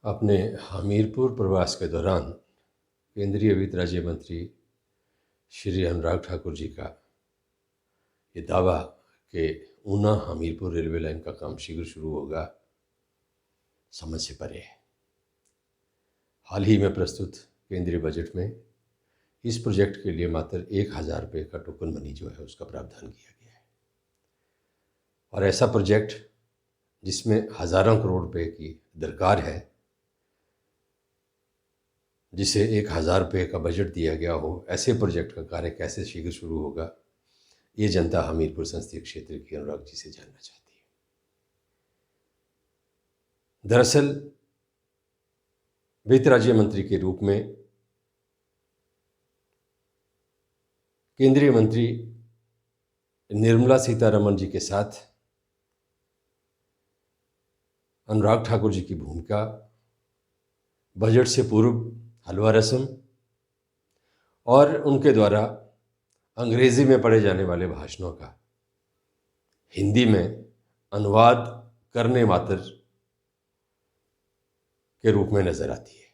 अपने हमीरपुर प्रवास के दौरान केंद्रीय वित्त राज्य मंत्री श्री अनुराग ठाकुर जी का ये दावा कि ऊना हमीरपुर रेलवे लाइन का काम शीघ्र शुरू होगा समझ से परे है। हाल ही में प्रस्तुत केंद्रीय बजट में इस प्रोजेक्ट के लिए मात्र 1,000 रुपये का टोकन मनी जो है उसका प्रावधान किया गया है, और ऐसा प्रोजेक्ट जिसमें हज़ारों करोड़ रुपए की दरकार है, जिसे 1,000 रुपये का बजट दिया गया हो, ऐसे प्रोजेक्ट का कार्य कैसे शीघ्र शुरू होगा, ये जनता हमीरपुर संसदीय क्षेत्र की अनुराग जी से जानना चाहती है। दरअसल वित्त राज्य मंत्री के रूप में केंद्रीय मंत्री निर्मला सीतारमण जी के साथ अनुराग ठाकुर जी की भूमिका बजट से पूर्व हलवा रस्म और उनके द्वारा अंग्रेजी में पढ़े जाने वाले भाषणों का हिंदी में अनुवाद करने मात्र के रूप में नजर आती है।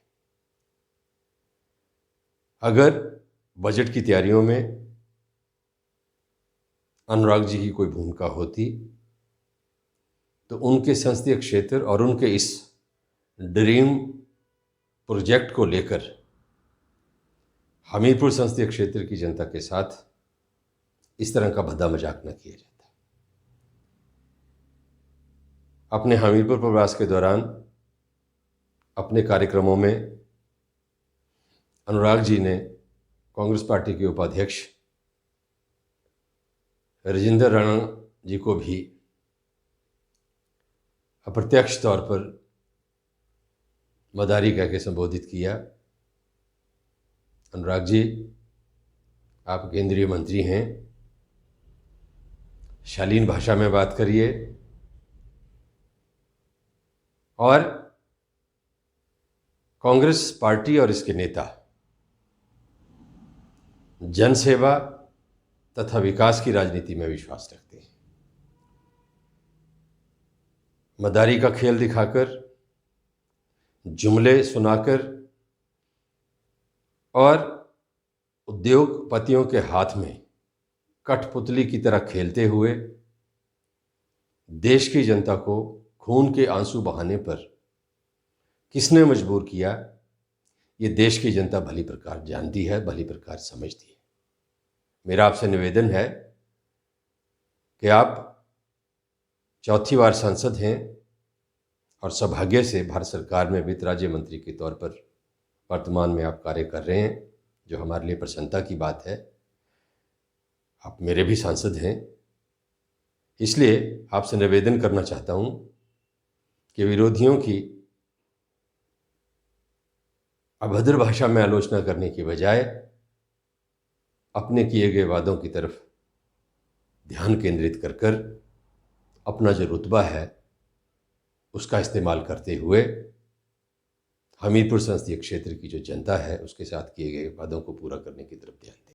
अगर बजट की तैयारियों में अनुराग जी की कोई भूमिका होती तो उनके संसदीय क्षेत्र और उनके इस ड्रीम प्रोजेक्ट को लेकर हमीरपुर संसदीय क्षेत्र की जनता के साथ इस तरह का भद्दा मजाक न किया जाता। अपने हमीरपुर प्रवास के दौरान अपने कार्यक्रमों में अनुराग जी ने कांग्रेस पार्टी के उपाध्यक्ष राजेंद्र राणा जी को भी अप्रत्यक्ष तौर पर मदारी कह के संबोधित किया। अनुराग जी, आप केंद्रीय मंत्री हैं, शालीन भाषा में बात करिए और कांग्रेस पार्टी और इसके नेता जनसेवा तथा विकास की राजनीति में विश्वास रखते हैं। मदारी का खेल दिखाकर, जुमले सुनाकर और उद्योगपतियों के हाथ में कठपुतली की तरह खेलते हुए देश की जनता को खून के आंसू बहाने पर किसने मजबूर किया, ये देश की जनता भली प्रकार जानती है, भली प्रकार समझती है। मेरा आपसे निवेदन है कि आप चौथी बार सांसद हैं और सौभाग्य से भारत सरकार में वित्त राज्य मंत्री के तौर पर वर्तमान में आप कार्य कर रहे हैं, जो हमारे लिए प्रसन्नता की बात है। आप मेरे भी सांसद हैं, इसलिए आपसे निवेदन करना चाहता हूं कि विरोधियों की अभद्र भाषा में आलोचना करने की बजाय अपने किए गए वादों की तरफ ध्यान केंद्रित कर कर अपना जो रुतबा है उसका इस्तेमाल करते हुए हमीरपुर संसदीय क्षेत्र की जो जनता है उसके साथ किए गए वादों को पूरा करने की तरफ ध्यान दें।